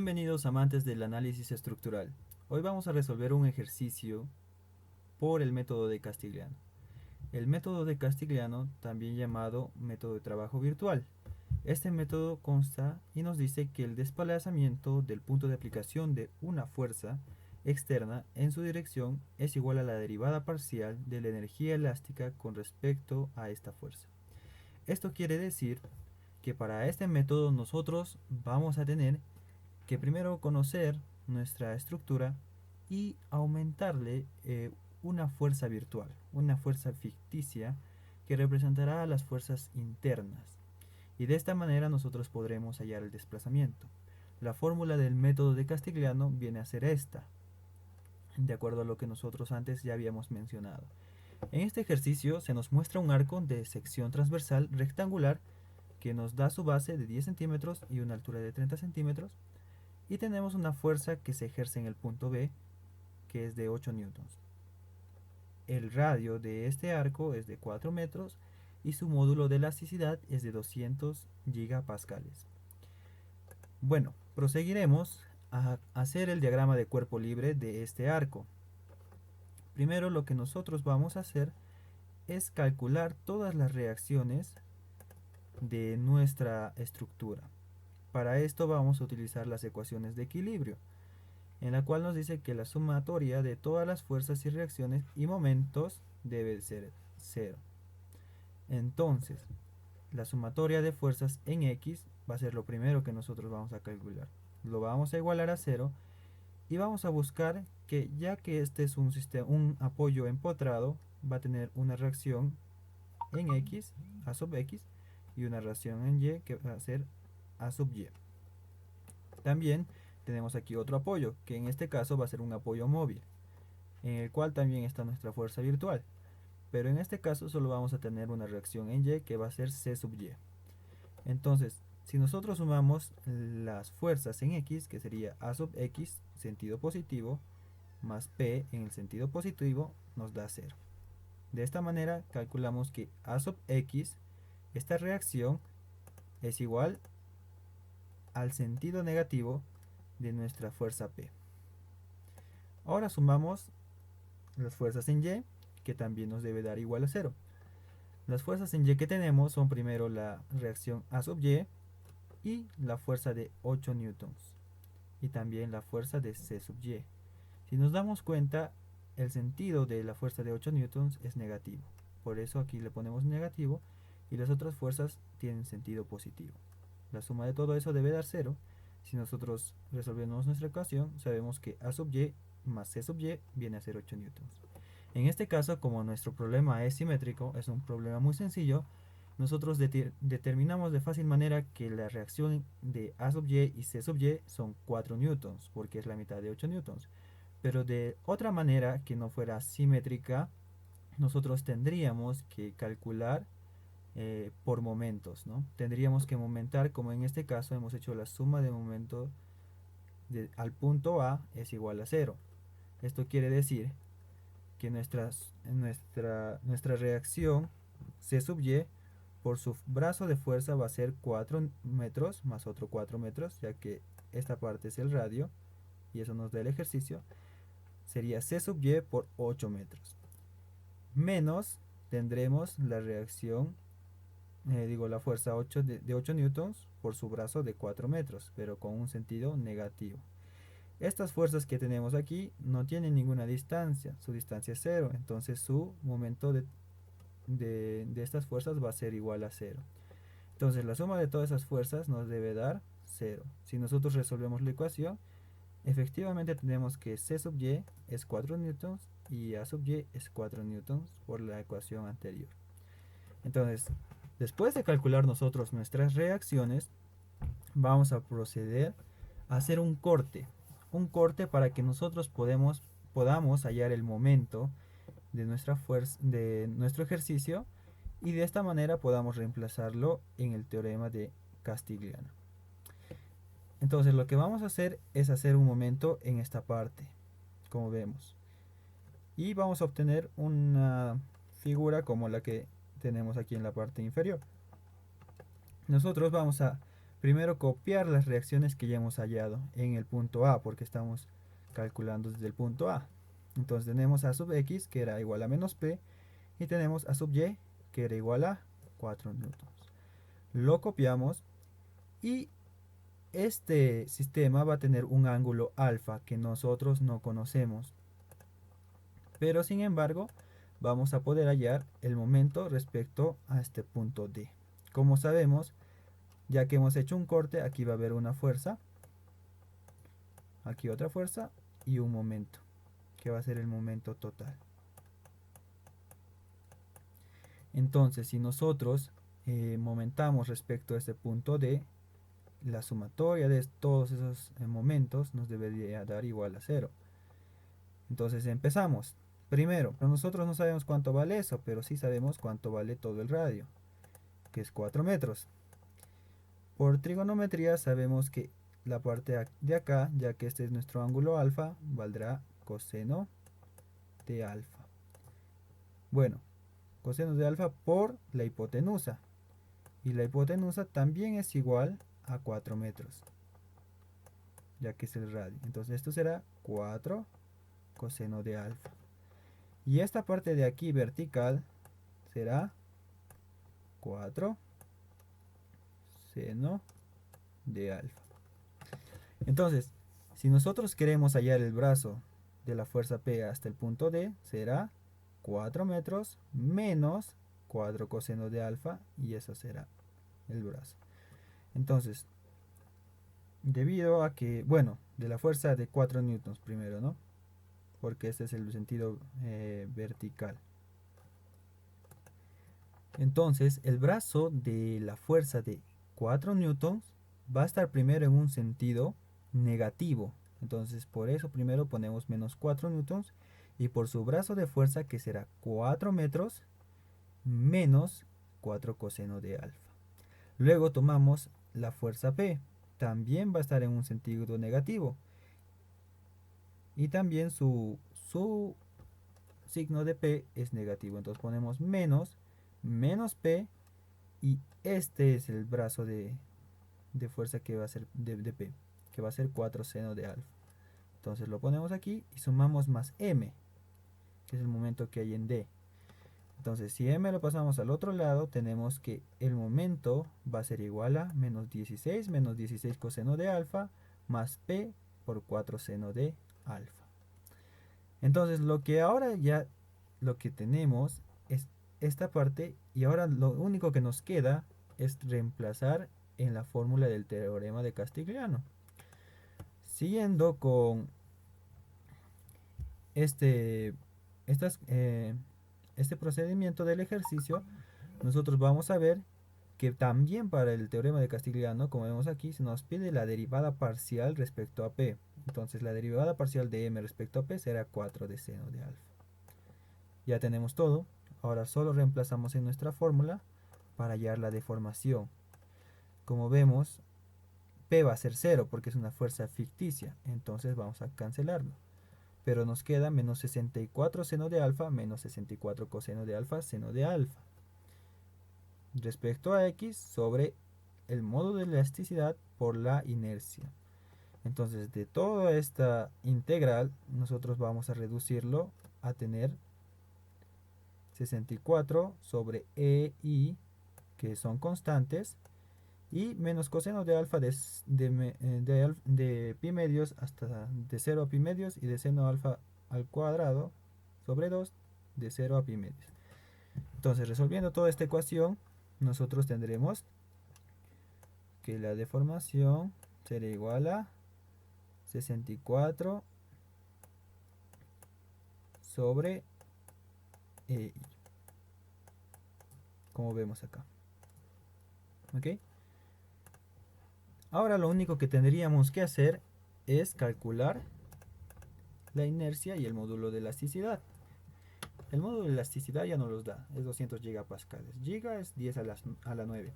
Bienvenidos amantes del análisis estructural. Hoy vamos a resolver un ejercicio por el método de Castigliano. El método de Castigliano, también llamado método de trabajo virtual. Este método consta y nos dice que el desplazamiento del punto de aplicación de una fuerza externa en su dirección es igual a la derivada parcial de la energía elástica con respecto a esta fuerza. Esto quiere decir que para este método nosotros vamos a tener que primero conocer nuestra estructura y aumentarle una fuerza virtual, una fuerza ficticia que representará a las fuerzas internas. Y de esta manera nosotros podremos hallar el desplazamiento. La fórmula del método de Castigliano viene a ser esta, de acuerdo a lo que nosotros antes ya habíamos mencionado. En este ejercicio se nos muestra un arco de sección transversal rectangular que nos da su base de 10 centímetros y una altura de 30 centímetros. Y tenemos una fuerza que se ejerce en el punto B, que es de 8 newtons. El radio de este arco es de 4 metros y su módulo de elasticidad es de 200 gigapascales. Bueno, proseguiremos a hacer el diagrama de cuerpo libre de este arco. Primero lo que nosotros vamos a hacer es calcular todas las reacciones de nuestra estructura. Para esto vamos a utilizar las ecuaciones de equilibrio, en la cual nos dice que la sumatoria de todas las fuerzas y reacciones y momentos debe ser 0. Entonces, la sumatoria de fuerzas en X va a ser lo primero que nosotros vamos a calcular. Lo vamos a igualar a 0 y vamos a buscar que, ya que este es un apoyo empotrado, va a tener una reacción en X, A sub X, y una reacción en Y que va a ser A sub Y. También tenemos aquí otro apoyo, que en este caso va a ser un apoyo móvil, en el cual también está nuestra fuerza virtual. Pero en este caso solo vamos a tener una reacción en Y que va a ser C sub Y. Entonces, si nosotros sumamos las fuerzas en X, que sería A sub X, sentido positivo, más P en el sentido positivo, nos da 0. De esta manera calculamos que A sub X, esta reacción, es igual al sentido negativo de nuestra fuerza P. Ahora sumamos las fuerzas en Y, que también nos debe dar igual a 0. Las fuerzas en Y que tenemos son primero la reacción A sub Y y la fuerza de 8 newtons y también la fuerza de C sub Y. Si nos damos cuenta, el sentido de la fuerza de 8 newtons es negativo. Por eso aquí le ponemos negativo y las otras fuerzas tienen sentido positivo. La suma de todo eso debe dar 0. Si nosotros resolvemos nuestra ecuación, sabemos que A sub Y más C sub Y viene a ser 8 newtons. En este caso, como nuestro problema es simétrico, es un problema muy sencillo, nosotros determinamos de fácil manera que la reacción de A sub Y y C sub Y son 4 newtons, porque es la mitad de 8 newtons. Pero de otra manera que no fuera simétrica, nosotros tendríamos que calcular por momentos, ¿no? Tendríamos que momentar, como en este caso hemos hecho la suma de momento al punto A es igual a 0. Esto quiere decir que nuestra reacción C sub Y por su brazo de fuerza va a ser 4 metros más otro 4 metros, ya que esta parte es el radio y eso nos da el ejercicio. Sería C sub Y por 8 metros. Menos tendremos la reacción, la fuerza 8 de 8 newtons por su brazo de 4 metros, pero con un sentido negativo. Estas fuerzas que tenemos aquí no tienen ninguna distancia, su distancia es 0, entonces su momento de estas fuerzas va a ser igual a 0. Entonces la suma de todas esas fuerzas nos debe dar 0. Si nosotros resolvemos la ecuación, efectivamente tenemos que C sub Y es 4 newtons y A sub Y es 4 newtons por la ecuación anterior. Entonces, después de calcular nosotros nuestras reacciones, vamos a proceder a hacer un corte. Un corte para que nosotros podamos hallar el momento de nuestra fuerza, de nuestro ejercicio, y de esta manera podamos reemplazarlo en el teorema de Castigliano. Entonces lo que vamos a hacer es hacer un momento en esta parte, como vemos, y vamos a obtener una figura como la que tenemos aquí en la parte inferior. Nosotros vamos a primero copiar las reacciones que ya hemos hallado en el punto A, porque estamos calculando desde el punto A. Entonces tenemos A sub X, que era igual a menos P, y tenemos A sub Y, que era igual a 4 newtons. Lo copiamos y este sistema va a tener un ángulo alfa que nosotros no conocemos. Pero sin embargo, vamos a poder hallar el momento respecto a este punto D. Como sabemos, ya que hemos hecho un corte, aquí va a haber una fuerza, aquí otra fuerza y un momento, que va a ser el momento total. Entonces, si nosotros momentamos respecto a este punto D, la sumatoria de todos esos momentos nos debería dar igual a 0. Entonces empezamos. Primero, nosotros no sabemos cuánto vale eso, pero sí sabemos cuánto vale todo el radio, que es 4 metros. Por trigonometría sabemos que la parte de acá, ya que este es nuestro ángulo alfa, valdrá coseno de alfa. Bueno, coseno de alfa por la hipotenusa. Y la hipotenusa también es igual a 4 metros, ya que es el radio. Entonces esto será 4 coseno de alfa. Y esta parte de aquí vertical será 4 seno de alfa. Entonces, si nosotros queremos hallar el brazo de la fuerza P hasta el punto D, será 4 metros menos 4 coseno de alfa, y eso será el brazo. Entonces, debido a que, bueno, de la fuerza de 4 newtons primero, ¿no? Porque este es el sentido vertical. Entonces, el brazo de la fuerza de 4 newtons va a estar primero en un sentido negativo. Entonces, por eso primero ponemos menos 4 newtons, y por su brazo de fuerza, que será 4 metros menos 4 coseno de alfa. Luego tomamos la fuerza P, también va a estar en un sentido negativo, y también su signo de P es negativo. Entonces ponemos menos P, y este es el brazo de fuerza que va a ser de P, que va a ser 4 seno de alfa. Entonces lo ponemos aquí y sumamos más M, que es el momento que hay en D. Entonces si M lo pasamos al otro lado, tenemos que el momento va a ser igual a menos 16 coseno de alfa más P por 4 seno de alfa. Entonces lo que ahora ya lo que tenemos es esta parte, y ahora lo único que nos queda es reemplazar en la fórmula del teorema de Castigliano. Siguiendo con este, este procedimiento del ejercicio, nosotros vamos a ver que también para el teorema de Castigliano, como vemos aquí, se nos pide la derivada parcial respecto a P. Entonces la derivada parcial de M respecto a P será 4 de seno de alfa. Ya tenemos todo. Ahora solo reemplazamos en nuestra fórmula para hallar la deformación. Como vemos, P va a ser 0 porque es una fuerza ficticia, entonces vamos a cancelarlo. Pero nos queda menos 64 seno de alfa menos 64 coseno de alfa seno de alfa respecto a X sobre el módulo de elasticidad por la inercia. Entonces de toda esta integral nosotros vamos a reducirlo a tener 64 sobre E y, que son constantes, y menos coseno de alfa de pi medios hasta de 0 a pi medios, y de seno alfa al cuadrado sobre 2 de 0 a pi medios. Entonces, resolviendo toda esta ecuación, nosotros tendremos que la deformación será igual a 64 sobre EI, como vemos acá. ¿Ok? Ahora lo único que tendríamos que hacer es calcular la inercia y el módulo de elasticidad. El módulo de elasticidad ya nos los da, es 200 gigapascales. Giga es 10 a la 9.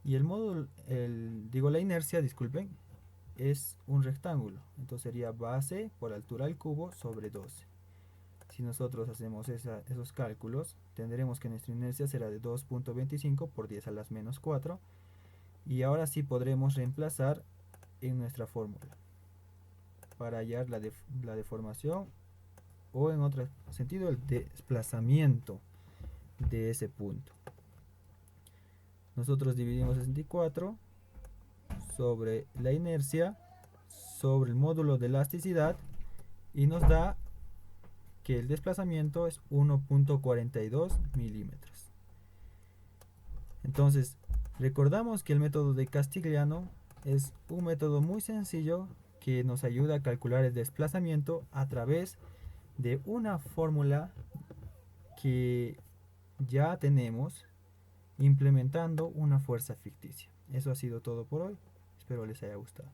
Y el módulo, la inercia, disculpen, es un rectángulo. Entonces sería base por altura al cubo sobre 12. Si nosotros hacemos esos cálculos, tendremos que nuestra inercia será de 2.25 por 10 a las menos 4. Y ahora sí podremos reemplazar en nuestra fórmula para hallar la deformación o en otro sentido el desplazamiento de ese punto. Nosotros dividimos 64 sobre la inercia sobre el módulo de elasticidad y nos da que el desplazamiento es 1.42 milímetros. Entonces, recordamos que el método de Castigliano es un método muy sencillo que nos ayuda a calcular el desplazamiento a través de una fórmula que ya tenemos implementando una fuerza ficticia. Eso ha sido todo por hoy. Espero les haya gustado.